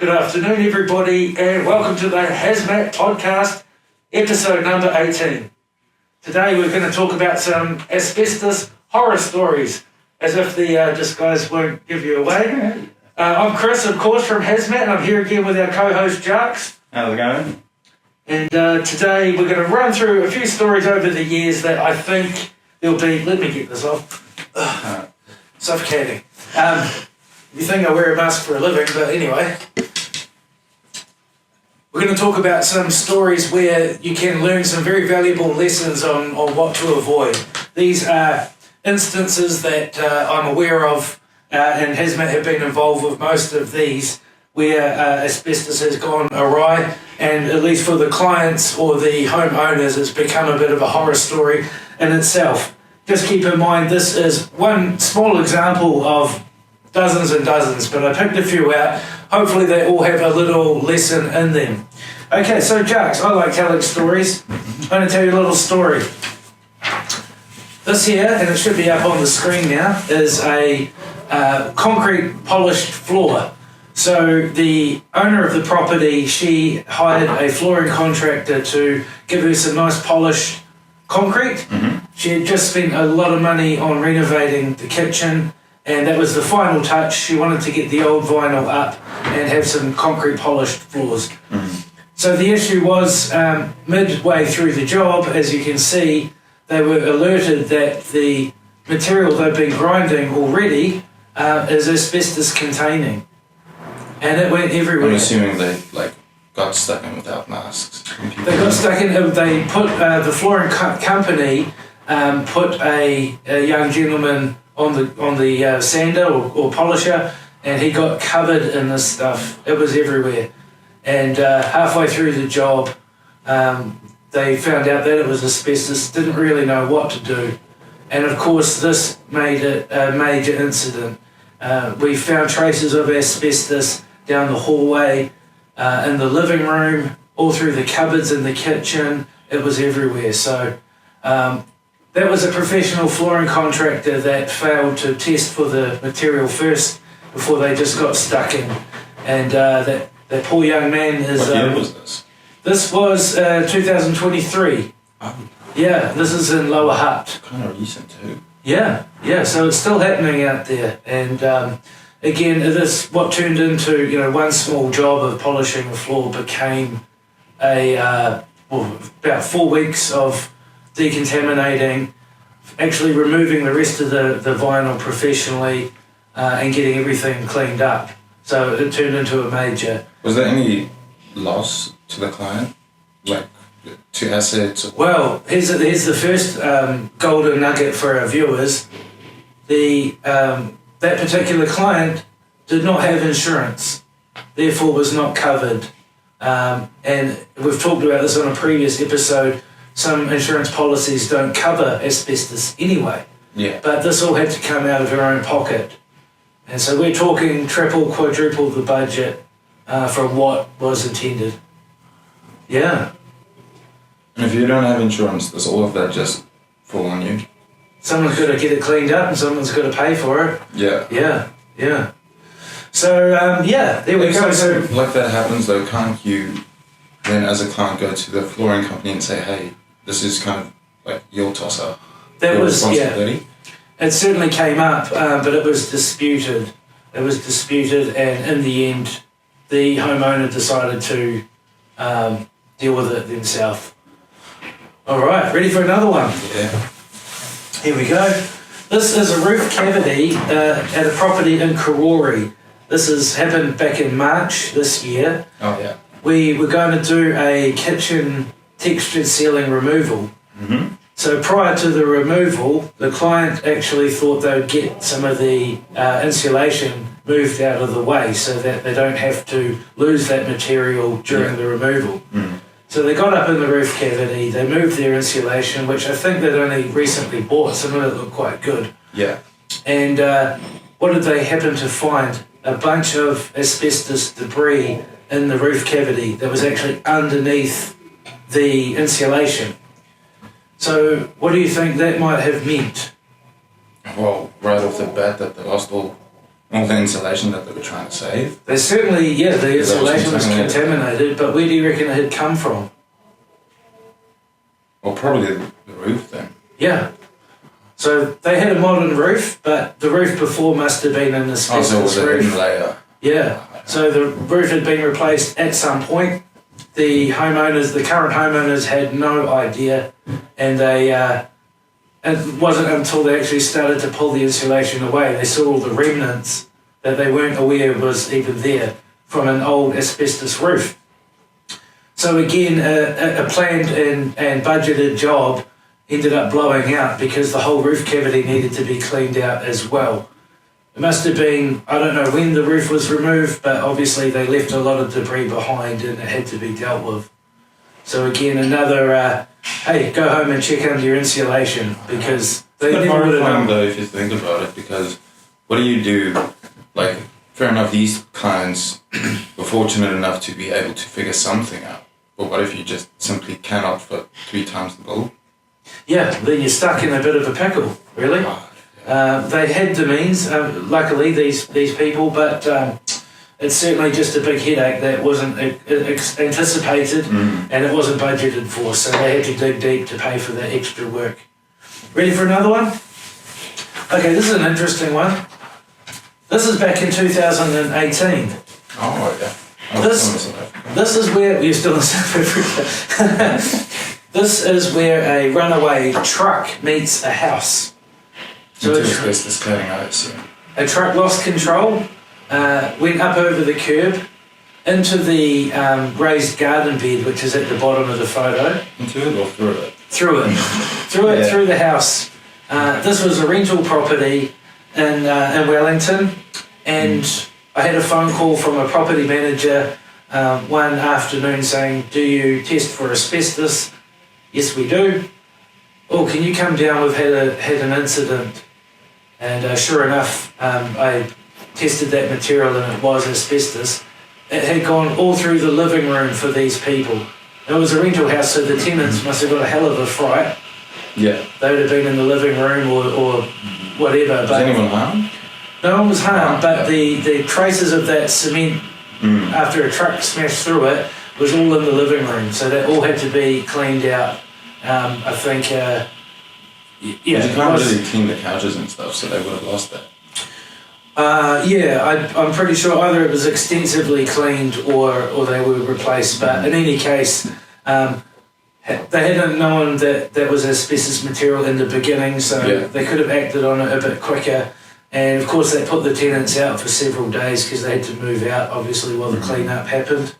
Good afternoon, everybody, and welcome to the HazMat podcast, episode number 18. Today we're going to talk about some asbestos horror stories, as if the disguise won't give you away. I'm Chris, of course, from HazMat, and I'm here again with our co-host, Jacques. How's it going? And today we're going to run through a few stories over the years that I think there'll be... Let me get this off. Suffocating. You think I wear a mask for a living, but anyway. We're going to talk about some stories where you can learn some very valuable lessons on what to avoid. These are instances that I'm aware of, and HazMat have been involved with most of these, where asbestos has gone awry, and at least for the clients or the homeowners, it's become a bit of a horror story in itself. Just keep in mind, this is one small example of dozens and dozens, but I picked a few out. Hopefully they all have a little lesson in them. Okay, so Jacques, I like telling stories. I'm going to tell you a little story. This here, and it should be up on the screen now, is a concrete polished floor. So the owner of the property, she hired a flooring contractor to give her some nice polished concrete. Mm-hmm. She had just spent a lot of money on renovating the kitchen, and that was the final touch. She wanted to get the old vinyl up and have some concrete polished floors. Mm-hmm. So the issue was midway through the job, as you can see, they were alerted that the material they'd been grinding already is asbestos containing. And it went everywhere. I'm assuming they got stuck in without masks. They got stuck in. They put the flooring company put a young gentleman on the sander or polisher, and he got covered in this stuff. It was everywhere. And halfway through the job, they found out that it was asbestos. Didn't really know what to do, and of course this made it a major incident. We found traces of asbestos down the hallway, in the living room, all through the cupboards in the kitchen. It was everywhere. So that was a professional flooring contractor that failed to test for the material first before they just got stuck in. And that poor young man is... What year was this? This was 2023. Oh. Yeah, this is in Lower Hutt. Kind of recent too. Yeah, so it's still happening out there. And again, this what turned into, one small job of polishing the floor became about 4 weeks of decontaminating, actually removing the rest of the vinyl professionally, and getting everything cleaned up. So it turned into a major... Was there any loss to the client? Like, to assets? Well, here's the first golden nugget for our viewers. That particular client did not have insurance, therefore was not covered. And we've talked about this on a previous episode. Some insurance policies don't cover asbestos anyway. Yeah. But this all had to come out of her own pocket. And so we're talking triple, quadruple the budget from what was intended. Yeah. And if you don't have insurance, does all of that just fall on you? Someone's got to get it cleaned up and someone's got to pay for it. Yeah. Yeah. So, there we go. So, like that happens though, can't you then as a client go to the flooring company and say, hey, this is kind of like your toss-up, your responsibility? Yeah. It certainly came up, but it was disputed. And in the end, the homeowner decided to deal with it themselves. All right, ready for another one? Yeah. Here we go. This is a roof cavity at a property in Karori. This has happened back in March this year. Oh, yeah. We were going to do a kitchen textured ceiling removal. Mm-hmm. So prior to the removal, the client actually thought they would get some of the insulation moved out of the way so that they don't have to lose that material during the removal. Mm. So they got up in the roof cavity, they moved their insulation, which I think they'd only recently bought. Some of it looked quite good. Yeah. And what did they happen to find? A bunch of asbestos debris in the roof cavity that was actually underneath the insulation. So what do you think that might have meant? Well, right off the bat that they lost all all the insulation that they were trying to save. There's certainly, the insulation was contaminated, but where do you reckon it had come from? Well, probably the roof then. Yeah. So they had a modern roof, but the roof before must have been an asbestos so it was a roof. hidden layer. Yeah. So the roof had been replaced at some point. The current homeowners had no idea, and it wasn't until they actually started to pull the insulation away, they saw all the remnants that they weren't aware was even there from an old asbestos roof. So again, a planned and budgeted job ended up blowing out because the whole roof cavity needed to be cleaned out as well. It must have been, I don't know when the roof was removed, but obviously they left a lot of debris behind and it had to be dealt with. So again, another, hey, go home and check under your insulation because they never would have known. Though, if you think about it, because what do you do? Like, fair enough, these clients were fortunate enough to be able to figure something out. But what if you just simply cannot fit 3 times the bill? Yeah, then you're stuck in a bit of a pickle, really. They had the means, luckily, these people, but it's certainly just a big headache that wasn't anticipated and it wasn't budgeted for, so they had to dig deep to pay for that extra work. Ready for another one? Okay, this is an interesting one. This is back in 2018. Oh, yeah. This is where you're still in South Africa. This is where a runaway truck meets a house. So asbestos clearing, I assume. A truck lost control, went up over the curb, into the raised garden bed, which is at the bottom of the photo. Into it or through it? Through it. Through the house. This was a rental property in Wellington, and I had a phone call from a property manager one afternoon saying, do you test for asbestos? Yes, we do. Oh, can you come down? We've had an incident. And sure enough, I tested that material and it was asbestos. It had gone all through the living room for these people. It was a rental house, so the tenants must have got a hell of a fright. Yeah. They would have been in the living room or whatever. Was anyone harmed? No one was harmed, but the traces of that cement after a truck smashed through it was all in the living room. So that all had to be cleaned out. I think... you can't really clean the couches and stuff, so they would have lost that. I'm pretty sure either it was extensively cleaned or they were replaced. But in any case, they hadn't known that was asbestos material in the beginning, so they could have acted on it a bit quicker. And of course, they put the tenants out for several days because they had to move out, obviously, while the clean-up happened.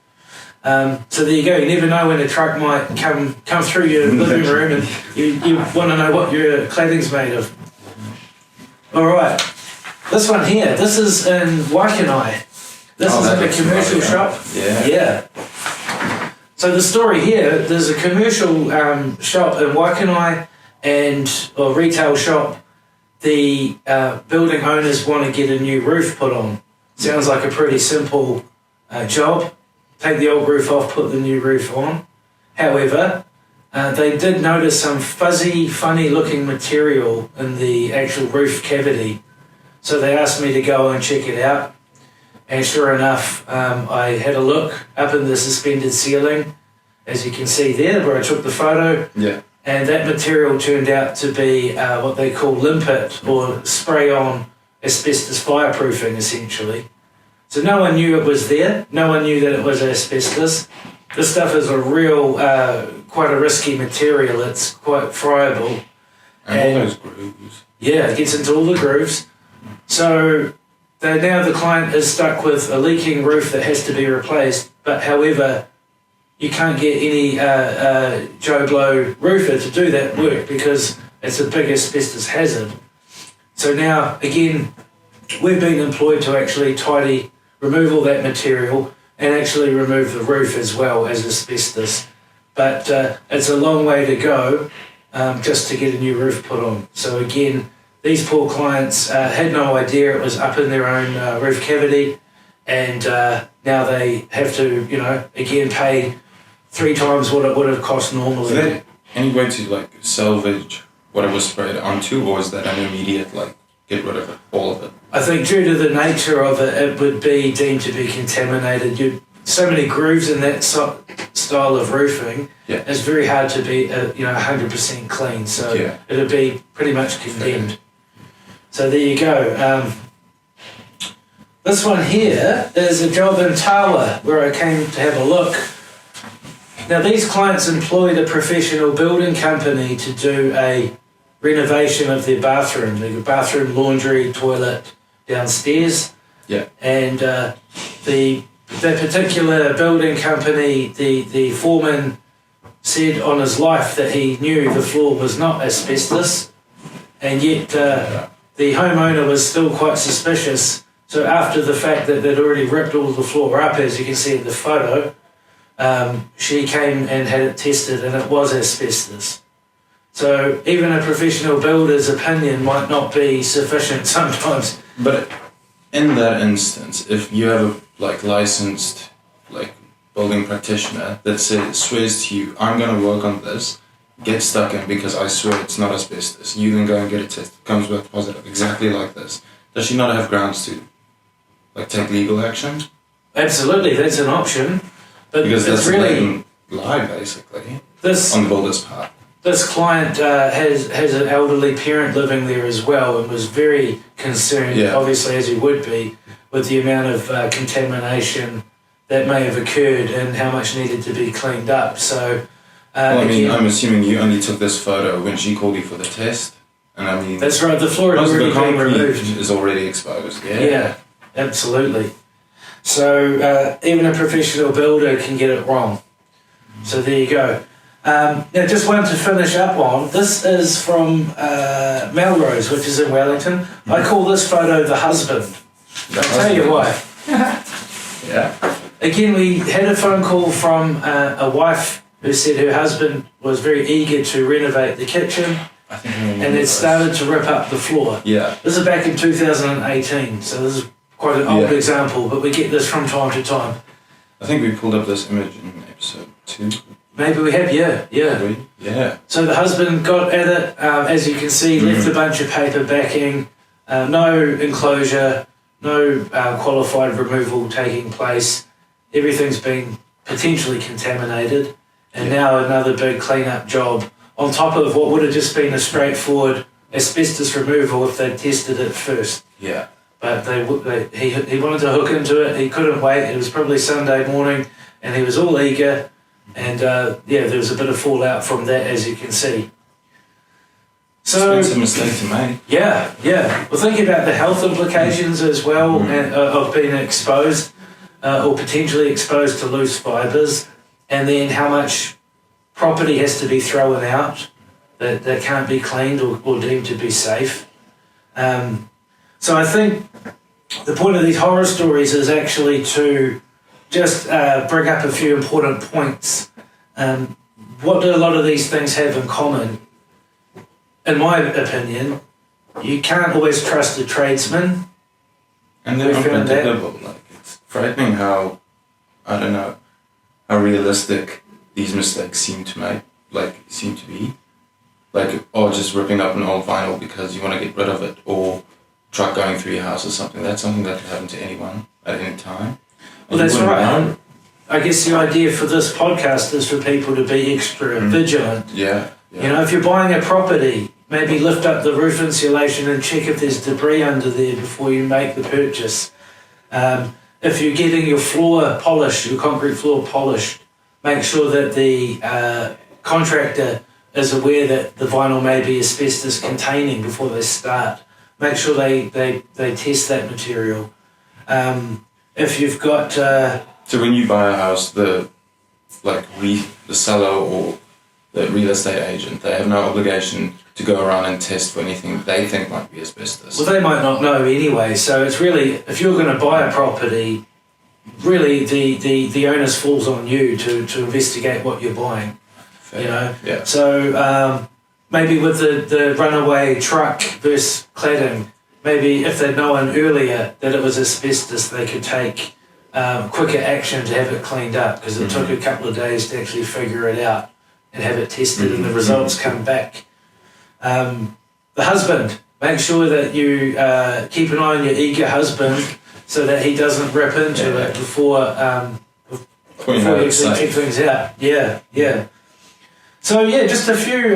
So there you go. You never know when a truck might come through your living room and you want to know what your cladding's made of. All right. This one here, this is in Waikanai. This is in a commercial shop. Yeah. So the story here, there's a commercial shop in Waikanai or retail shop. The building owners want to get a new roof put on. Sounds like a pretty simple job. Take the old roof off, put the new roof on. However, they did notice some fuzzy, funny-looking material in the actual roof cavity. So they asked me to go and check it out. And sure enough, I had a look up in the suspended ceiling, as you can see there, where I took the photo. Yeah. And that material turned out to be what they call limpet, or spray-on asbestos fireproofing, essentially. So no one knew it was there. No one knew that it was asbestos. This stuff is a real, quite a risky material. It's quite friable. And all those grooves. Yeah, it gets into all the grooves. So now the client is stuck with a leaking roof that has to be replaced. But however, you can't get any Joe Blow roofer to do that work because it's a big asbestos hazard. So now, again, we've been employed to actually remove all that material and actually remove the roof as well as asbestos. But it's a long way to go just to get a new roof put on. So again, these poor clients had no idea it was up in their own roof cavity, and now they have to, again pay 3 times what it would have cost normally. Is there any way to salvage what it was sprayed onto, or is that an immediate get rid of it, all of it? I think due to the nature of it, it would be deemed to be contaminated. So many grooves in that style of roofing, it's very hard to be 100% clean. So it would be pretty much condemned. So there you go. This one here is a job in Tawa where I came to have a look. Now these clients employed a professional building company to do a renovation of their bathroom. They got bathroom, laundry, toilet downstairs. Yeah. And the particular building company, the foreman said on his life that he knew the floor was not asbestos, and yet the homeowner was still quite suspicious. So after the fact that they'd already ripped all the floor up, as you can see in the photo, she came and had it tested and it was asbestos. So even a professional builder's opinion might not be sufficient sometimes. But in that instance, if you have a licensed building practitioner that swears to you, I'm going to work on this, get stuck in because I swear it's not asbestos, you then go and get it tested, comes back positive, exactly like this, does she not have grounds to take legal action? Absolutely, that's an option. But because it's that's really a lie, basically, this, on the builder's part. This client has an elderly parent living there as well and was very concerned, obviously as he would be, with the amount of contamination that may have occurred and how much needed to be cleaned up. So, I'm assuming you only took this photo when she called you for the test, and that's right. The floor had already been removed. Is already exposed. Yeah, absolutely. So even a professional builder can get it wrong. So there you go. Now, just one to finish up on. This is from Melrose, which is in Wellington. Mm-hmm. I call this photo the husband. I'll tell you why. Yeah. Again, we had a phone call from a wife who said her husband was very eager to renovate the kitchen and had started to rip up the floor. Yeah. This is back in 2018, so this is quite an old example, but we get this from time to time. I think we pulled up this image in episode 2. Maybe we have, yeah. Yeah. So the husband got at it, as you can see, left a bunch of paper backing, no enclosure, no qualified removal taking place. Everything's been potentially contaminated, and now another big clean-up job on top of what would have just been a straightforward asbestos removal if they'd tested it first. Yeah. But he wanted to hook into it. He couldn't wait. It was probably Sunday morning, and he was all eager. And there was a bit of fallout from that, as you can see. So it's a mistake to make. Yeah. Well, think about the health implications as well of being exposed or potentially exposed to loose fibres, and then how much property has to be thrown out that can't be cleaned or deemed to be safe. So I think the point of these horror stories is actually to just bring up a few important points. What do a lot of these things have in common? In my opinion, you can't always trust a tradesman. And they're unpredictable. It's frightening how realistic these mistakes seem to be. Just ripping up an old vinyl because you want to get rid of it, or truck going through your house or something. That's something that could happen to anyone at any time. Well, that's right. I guess the idea for this podcast is for people to be extra vigilant. Yeah. If you're buying a property, maybe lift up the roof insulation and check if there's debris under there before you make the purchase. If you're getting your floor polished, your concrete floor polished, make sure that the contractor is aware that the vinyl may be asbestos containing before they start. Make sure they test that material. If you've got... So when you buy a house, the seller or the real estate agent, they have no obligation to go around and test for anything they think might be asbestos. Well, they might not know anyway. So it's really, if you're going to buy a property, really the onus falls on you to investigate what you're buying. Fair. Yeah. So maybe with the runaway truck versus cladding, maybe if they'd known earlier that it was asbestos, they could take quicker action to have it cleaned up, because it took a couple of days to actually figure it out and have it tested and the results come back. The husband, make sure that you keep an eye on your eager husband so that he doesn't rip into it before you actually check things out. Yeah. So yeah, just a few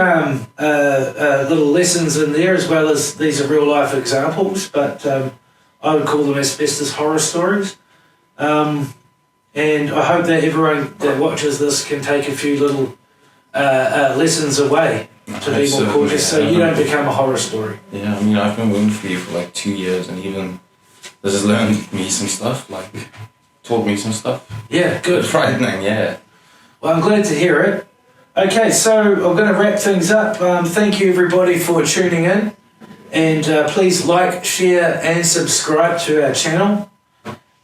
little lessons in there, as well as these are real life examples, but I would call them asbestos horror stories. And I hope that everyone that watches this can take a few little lessons away to be more cautious, so you don't become a horror story. Yeah, I mean, I've been wound free for like 2 years, and even this has learned me some stuff, like taught me some stuff. Yeah, good. It's frightening, yeah. Well, I'm glad to hear it. Okay, so I'm going to wrap things up. Thank you everybody for tuning in, and please like, share and subscribe to our channel.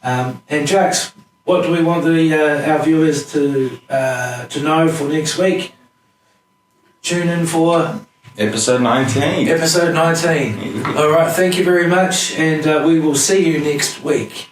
And Jacques, what do we want our viewers to know for next week? Tune in for Episode 19. Episode 19. All right, thank you very much, and we will see you next week.